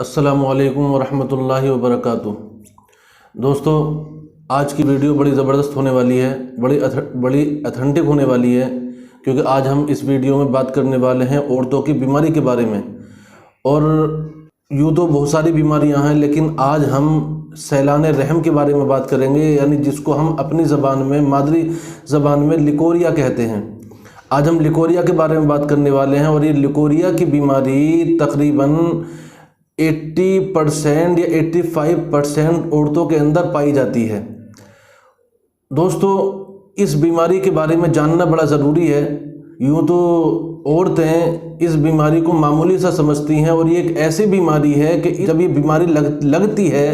अस्सलामुअलैकुम वरहमतुल्लाहि वबरकातुह। दोस्तों, आज की वीडियो बड़ी ज़बरदस्त होने वाली है, बड़ी अथेंटिक होने वाली है, क्योंकि आज हम इस वीडियो में बात करने वाले हैं औरतों की बीमारी के बारे में। और यूँ तो बहुत सारी बीमारियां हैं, लेकिन आज हम सैलान रहम के बारे में बात करेंगे, यानी जिसको हम अपनी ज़बान में, मादरी ज़बान में लिकोरिया कहते हैं। आज हम लिकोरिया के बारे में बात करने वाले हैं। और ये लिकोरिया की बीमारी तकरीबन 80% या 85% औरतों के अंदर पाई जाती है। दोस्तों, इस बीमारी के बारे में जानना बड़ा ज़रूरी है। यूँ तो औरतें इस बीमारी को मामूली सा समझती हैं, और ये एक ऐसी बीमारी है कि जब ये बीमारी लगती है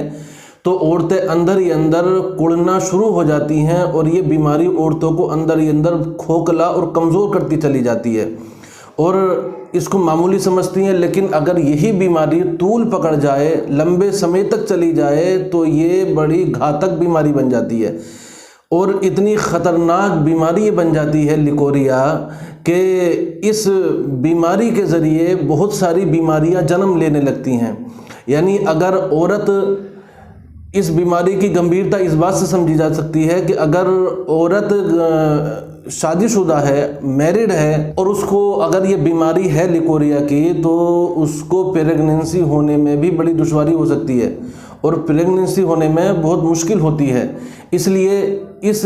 तो औरतें अंदर ही अंदर कुड़ना शुरू हो जाती हैं, और ये बीमारी औरतों को अंदर ही अंदर खोखला और कमज़ोर करती चली जाती है और इसको मामूली समझती हैं। लेकिन अगर यही बीमारी तूल पकड़ जाए, लंबे समय तक चली जाए, तो ये बड़ी घातक बीमारी बन जाती है। और इतनी ख़तरनाक बीमारी ये बन जाती है लिकोरिया कि इस बीमारी के ज़रिए बहुत सारी बीमारियां जन्म लेने लगती हैं। यानी अगर औरत, इस बीमारी की गंभीरता इस बात से समझी जा सकती है कि अगर औरत शादीशुदा है, मैरिड है, और उसको अगर ये बीमारी है लिकोरिया की, तो उसको प्रेगनेंसी होने में भी बड़ी दुश्वारी हो सकती है, और प्रेगनेंसी होने में बहुत मुश्किल होती है। इसलिए इस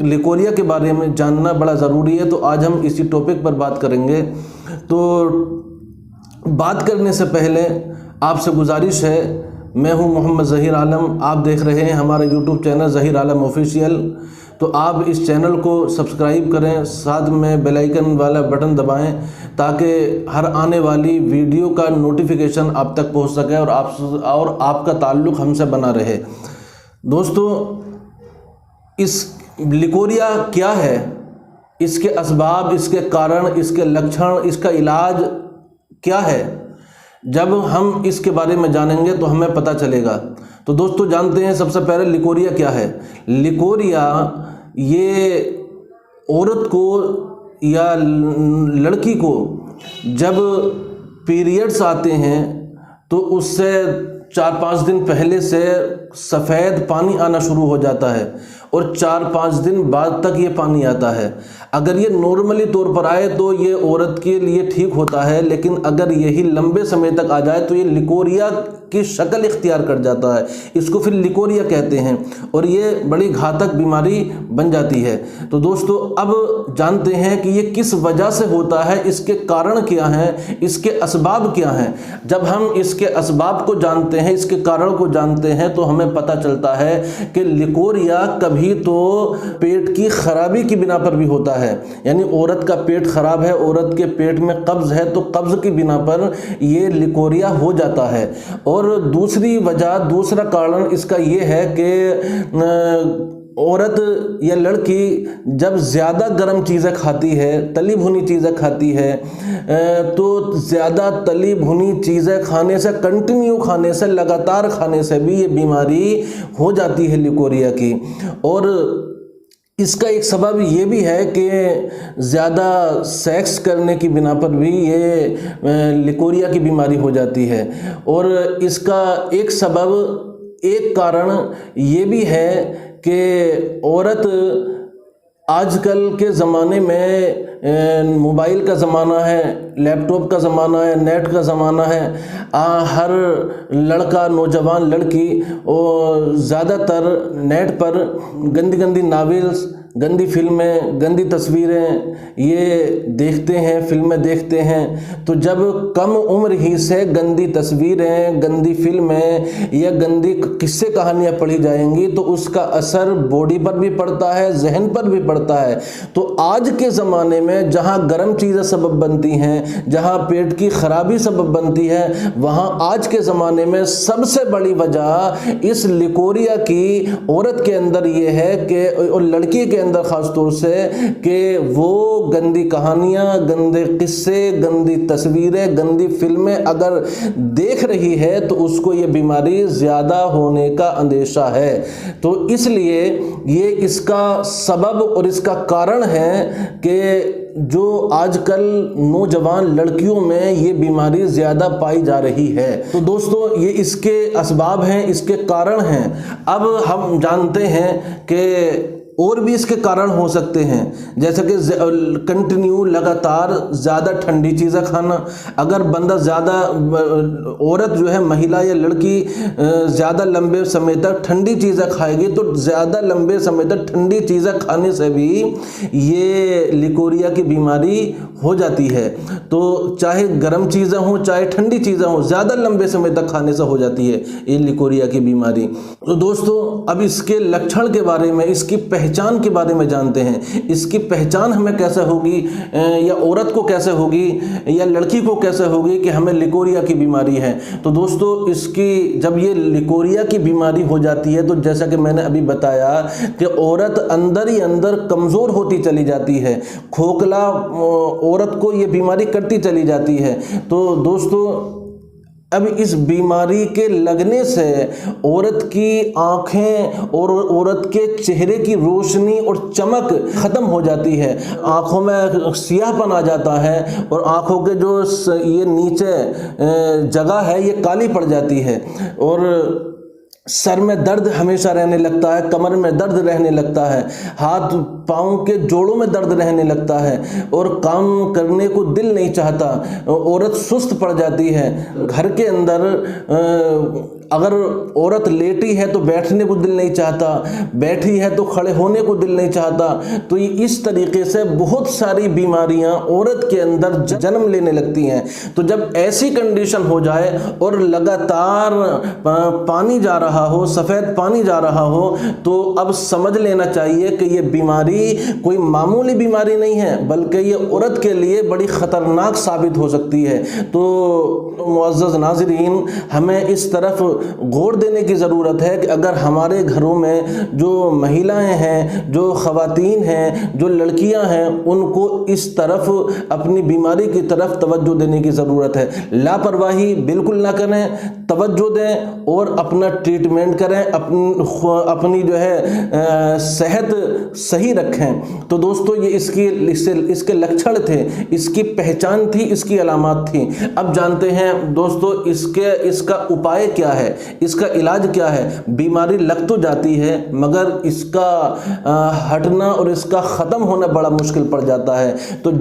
लिकोरिया के बारे में जानना बड़ा ज़रूरी है। तो आज हम इसी टॉपिक पर बात करेंगे। तो बात करने से पहले आपसे गुजारिश है, मैं हूं मोहम्मद ज़हीर आलम, आप देख रहे हैं हमारा यूट्यूब चैनल ज़हीर आलम ऑफिशियल। तो आप इस चैनल को सब्सक्राइब करें, साथ में बेल आइकन वाला बटन दबाएं, ताकि हर आने वाली वीडियो का नोटिफिकेशन आप तक पहुंच सके और आपका ताल्लुक़ हमसे बना रहे। दोस्तों, इस लिकोरिया क्या है, इसके असबाब, इसके कारण, इसके लक्षण, इसका इलाज क्या है, जब हम इसके बारे में जानेंगे तो हमें पता चलेगा। तो दोस्तों, जानते हैं सबसे पहले लिकोरिया क्या है। लिकोरिया ये औरत को या लड़की को जब पीरियड्स आते हैं तो उससे 4-5 दिन पहले से सफ़ेद पानी आना शुरू हो जाता है, और 4-5 दिन बाद तक ये पानी आता है। अगर ये नॉर्मली तौर पर आए तो ये औरत के लिए ठीक होता है, लेकिन अगर यही लंबे समय तक आ जाए तो ये लिकोरिया की शक्ल इख्तियार कर जाता है। इसको फिर लिकोरिया कहते हैं, और ये बड़ी घातक बीमारी बन जाती है। तो दोस्तों, अब जानते हैं कि ये किस वजह से होता है, इसके कारण क्या हैं, इसके असबाब क्या हैं। जब हम इसके असबाब को जानते हैं, इसके कारण को जानते हैं, तो हमें पता चलता है कि लिकोरिया कभी तो पेट की खराबी की बिना पर भी होता है। यानी औरत का पेट खराब है, औरत के पेट में कब्ज है, तो कब्ज की बिना पर ये लिकोरिया हो जाता है। और दूसरी वजह, दूसरा कारण इसका ये है कि औरत या लड़की जब ज़्यादा गर्म चीज़ें खाती है, तली भुनी चीज़ें खाती है, तो ज़्यादा तली भुनी चीज़ें खाने से, कंटिन्यू खाने से, लगातार खाने से भी ये बीमारी हो जाती है लिकोरिया की। और इसका एक सबब ये भी है कि ज़्यादा सेक्स करने की बिना पर भी ये लिकोरिया की बीमारी हो जाती है। और इसका एक सबब, एक कारण ये भी है कि औरत आजकल के ज़माने में मोबाइल का ज़माना है, लैपटॉप का ज़माना है, नेट का ज़माना है। हर लड़का, नौजवान लड़की और ज़्यादातर नेट पर गंदी गंदी नावेल्स, गंदी फिल्में, गंदी तस्वीरें ये देखते हैं, फिल्में देखते हैं। तो जब कम उम्र ही से गंदी तस्वीरें, गंदी फिल्में या गंदी किस्से कहानियाँ पढ़ी जाएंगी, तो उसका असर बॉडी पर भी पड़ता है, जहन पर भी पड़ता है। तो आज के ज़माने में जहाँ गर्म चीज़ें सबब बनती हैं, जहाँ पेट की खराबी सबब बनती है, वहाँ आज के ज़माने में सबसे बड़ी वजह इस लिकोरिया की औरत के अंदर ये है कि, और लड़की के अंदर ख़ास तौर से, कि वो गंदी कहानियाँ, गंदे किस्से, गंदी तस्वीरें, गंदी फिल्में अगर देख रही है तो उसको ये बीमारी ज़्यादा होने का अंदेशा है। तो इसलिए ये इसका सबब और इसका कारण है कि जो आजकल नौजवान लड़कियों में ये बीमारी ज़्यादा पाई जा रही है। तो दोस्तों ये इसके असबाब हैं, इसके कारण हैं। अब हम जानते हैं कि और भी इसके कारण हो सकते हैं, जैसे कि कंटिन्यू लगातार ज़्यादा ठंडी चीज़ें खाना। अगर बंदा ज़्यादा, औरत जो है, महिला या लड़की ज़्यादा लंबे समय तक ठंडी चीज़ें खाएगी तो ज़्यादा लंबे समय तक ठंडी चीज़ें खाने से भी ये लिकोरिया की बीमारी हो जाती है। तो चाहे गर्म चीज़ें हों चाहे ठंडी चीज़ें हों, ज़्यादा लंबे समय तक खाने से हो जाती है ये लिकोरिया की बीमारी। तो दोस्तों अब इसके लक्षण के बारे में, इसकी पहचान के बारे में जानते हैं। इसकी पहचान हमें कैसे होगी, या औरत को कैसे होगी या लड़की को कैसे होगी कि हमें लिकोरिया की बीमारी है। तो दोस्तों इसकी जब ये लिकोरिया की बीमारी हो जाती है तो जैसा कि मैंने अभी बताया कि औरत अंदर ही अंदर कमज़ोर होती चली जाती है, खोखला औरत को ये बीमारी करती चली जाती है। तो दोस्तों अब इस बीमारी के लगने से औरत की आंखें और औरत के चेहरे की रोशनी और चमक ख़त्म हो जाती है, आंखों में सियाहपन आ जाता है और आंखों के जो ये नीचे जगह है ये काली पड़ जाती है, और सर में दर्द हमेशा रहने लगता है, कमर में दर्द रहने लगता है, हाथ पाँव के जोड़ों में दर्द रहने लगता है और काम करने को दिल नहीं चाहता, औरत सुस्त पड़ जाती है। घर के अंदर अगर औरत लेटी है तो बैठने को दिल नहीं चाहता, बैठी है तो खड़े होने को दिल नहीं चाहता। तो ये इस तरीके से बहुत सारी बीमारियां औरत के अंदर जन्म लेने लगती हैं। तो जब ऐसी कंडीशन हो जाए और लगातार पानी जा रहा हो, सफ़ेद पानी जा रहा हो, तो अब समझ लेना चाहिए कि ये बीमारी कोई मामूली बीमारी नहीं है, बल्कि ये औरत के लिए बड़ी ख़तरनाक साबित हो सकती है। तो मुअज़्ज़ज़ नाज़रीन, हमें इस तरफ गौर देने की ज़रूरत है कि अगर हमारे घरों में जो महिलाएं हैं, जो ख़वातीन हैं, जो लड़कियां हैं, उनको इस तरफ अपनी बीमारी की तरफ तवज्जो देने की ज़रूरत है। लापरवाही बिल्कुल ना करें, तवज्जो दें और अपना ट्रीटमेंट करें, अपनी जो है सेहत सही रखें। तो दोस्तों ये इसके लक्षण थे, इसकी पहचान थी, इसकी अलामत थी। अब जानते हैं दोस्तों इसका उपाय क्या है, इसका इलाज क्या है। बीमारी लग तो जाती है मगर इसका हटना और इसका ख़त्म होना बड़ा मुश्किल पड़ जाता है। तो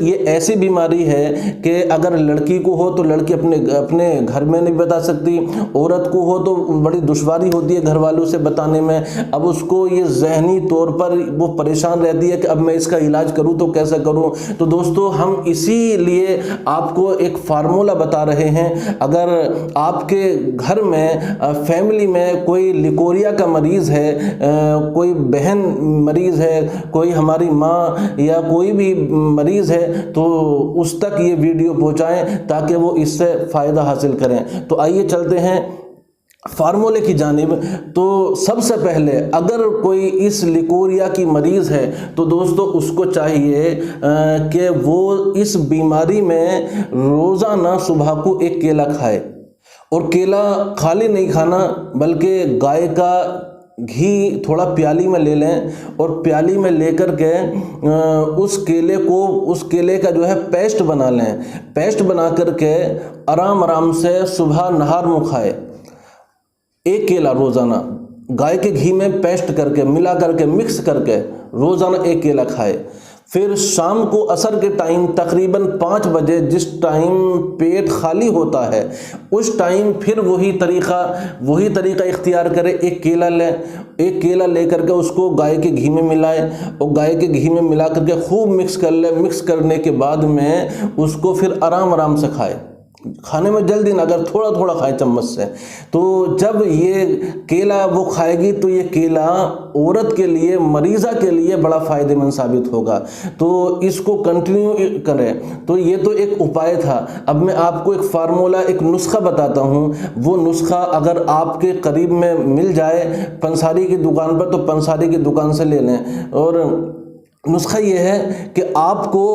ये ऐसी बीमारी है कि अगर लड़की को हो तो लड़की अपने घर में नहीं बता सकती, औरत को हो तो बड़ी दुश्वारी होती है घर वालों से बताने में। अब उसको ये ज़हनी तौर पर वो परेशान रहती है कि अब मैं इसका इलाज करूँ तो कैसे करूँ। तो दोस्तों हम इसीलिए आपको एक फार्मूला बता रहे हैं। अगर आपके घर में फैमिली में कोई लिकोरिया का मरीज़ है, कोई बहन मरीज़ है, कोई हमारी माँ या कोई भी मरीज़ है, तो उस तक ये वीडियो पहुँचाएं ताकि वो इससे फ़ायदा हासिल करें। तो आइए चलते हैं फार्मूले की जानिब। तो सबसे पहले अगर कोई इस लिकोरिया की मरीज़ है तो दोस्तों उसको चाहिए कि वो इस बीमारी में रोज़ाना सुबह को एक केला खाए, और केला खाली नहीं खाना बल्कि गाय का घी थोड़ा प्याली में ले लें और प्याली में लेकर के उस केले का जो है पेस्ट बना लें। पेस्ट बना करके आराम से सुबह नहार मुँह खाए। एक केला रोज़ाना गाय के घी में पेस्ट करके मिला करके मिक्स करके रोज़ाना एक केला खाए। फिर शाम को असर के टाइम तकरीबन 5 बजे जिस टाइम पेट खाली होता है उस टाइम फिर वही तरीका इख्तियार करें। एक केला ले करके उसको गाय के घी में मिलाए और गाय के घी में मिला करके खूब मिक्स कर ले। मिक्स करने के बाद में उसको फिर आराम से खाए। खाने में जल्दी ना, अगर थोड़ा खाए चम्मच से। तो जब ये केला वो खाएगी तो ये केला औरत के लिए, मरीज़ा के लिए बड़ा फ़ायदेमंद साबित होगा। तो इसको कंटिन्यू करें। तो ये तो एक उपाय था। अब मैं आपको एक फार्मूला, एक नुस्खा बताता हूँ। वो नुस्खा अगर आपके करीब में मिल जाए पंसारी की दुकान पर तो पंसारी की दुकान से ले लें। और नुस्खा ये है कि आपको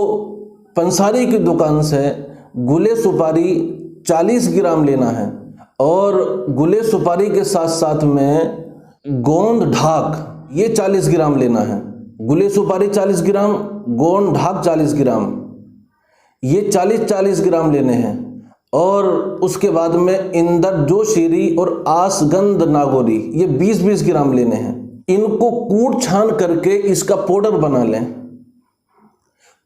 पंसारी की दुकान से गुले सुपारी 40 ग्राम लेना है और गुले सुपारी के साथ साथ में गोंद ढाक ये 40 ग्राम लेना है। गुले सुपारी 40 ग्राम, गोंड ढाक 40 ग्राम, ये 40-40 ग्राम लेने हैं। और उसके बाद में इंदर जो शीरी और आसगंध नागौरी ये 20-20 ग्राम लेने हैं। इनको कूट छान करके इसका पाउडर बना लें।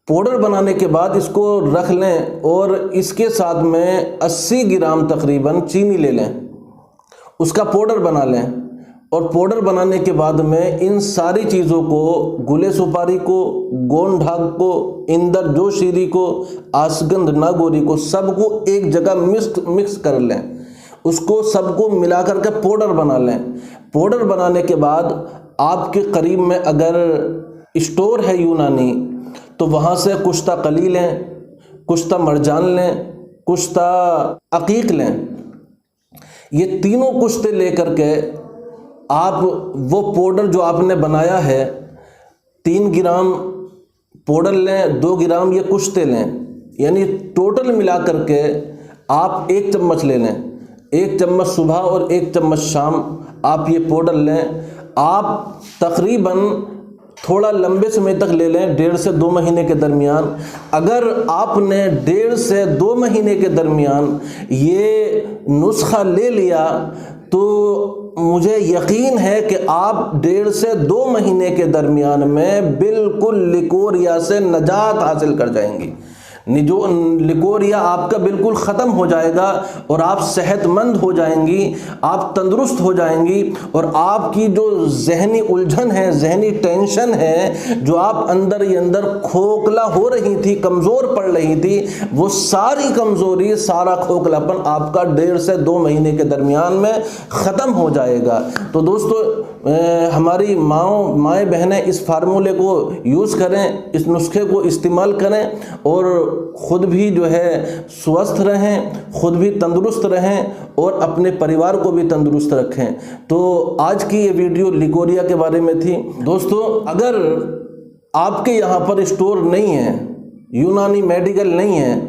पाउडर बनाने के बाद इसको रख लें और इसके साथ में 80 ग्राम तकरीबन चीनी ले लें, उसका पाउडर बना लें। और पाउडर बनाने के बाद में इन सारी चीज़ों को, गुले सुपारी को, गोंड ढाक को, इंदर जो शीरी को, आसगंध नागौरी को, सबको एक जगह मिक्स कर लें। उसको सबको मिलाकर के पाउडर बना लें। पाउडर बनाने के बाद आपके करीब में अगर स्टोर है यूनानी तो वहाँ से कुश्ता कली लें, कुश्ता मरजान लें, कुश्ता अकीक लें। ये तीनों कुश्ते लेकर के आप वो पाउडर जो आपने बनाया है 3 ग्राम पाउडर लें, 2 ग्राम ये कुश्ते लें, यानी टोटल मिला करके आप 1 चम्मच ले लें। 1 चम्मच सुबह और 1 चम्मच शाम आप ये पाउडर लें। आप तकरीबन थोड़ा लंबे समय तक ले लें, 1.5 से 2 महीने के दरमियान। अगर आपने 1.5 से 2 महीने के दरमियान ये नुस्खा ले लिया तो मुझे यकीन है कि आप 1.5 से 2 महीने के दरमियान में बिल्कुल लिकोरिया से निजात हासिल कर जाएंगी। जो लिकोरिया आपका बिल्कुल ख़त्म हो जाएगा और आप सेहतमंद हो जाएंगी, आप तंदुरुस्त हो जाएंगी। और आपकी जो जहनी उलझन है, जहनी टेंशन है, जो आप अंदर ही अंदर खोखला हो रही थी, कमज़ोर पड़ रही थी, वो सारी कमज़ोरी, सारा खोखलापन आपका 1.5 से 2 महीने के दरमियान में ख़त्म हो जाएगा। तो दोस्तों, हमारी माएँ बहनें इस फार्मूले को यूज़ करें, इस नुस्खे को इस्तेमाल करें और खुद भी जो है स्वस्थ रहें, खुद भी तंदुरुस्त रहें और अपने परिवार को भी तंदुरुस्त रखें। तो आज की ये वीडियो लिकोरिया के बारे में थी। दोस्तों, अगर आपके यहाँ पर स्टोर नहीं है, यूनानी मेडिकल नहीं है,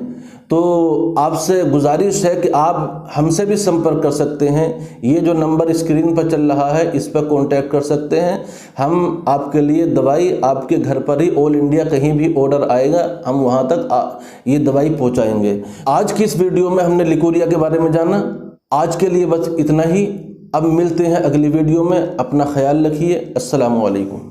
तो आपसे गुजारिश है कि आप हमसे भी संपर्क कर सकते हैं। ये जो नंबर स्क्रीन पर चल रहा है इस पर कांटेक्ट कर सकते हैं। हम आपके लिए दवाई आपके घर पर ही, ऑल इंडिया कहीं भी ऑर्डर आएगा, हम वहां तक ये दवाई पहुंचाएंगे। आज की इस वीडियो में हमने लिकोरिया के बारे में जाना। आज के लिए बस इतना ही। अब मिलते हैं अगली वीडियो में। अपना ख्याल रखिए। अस्सलामु अलैकुम।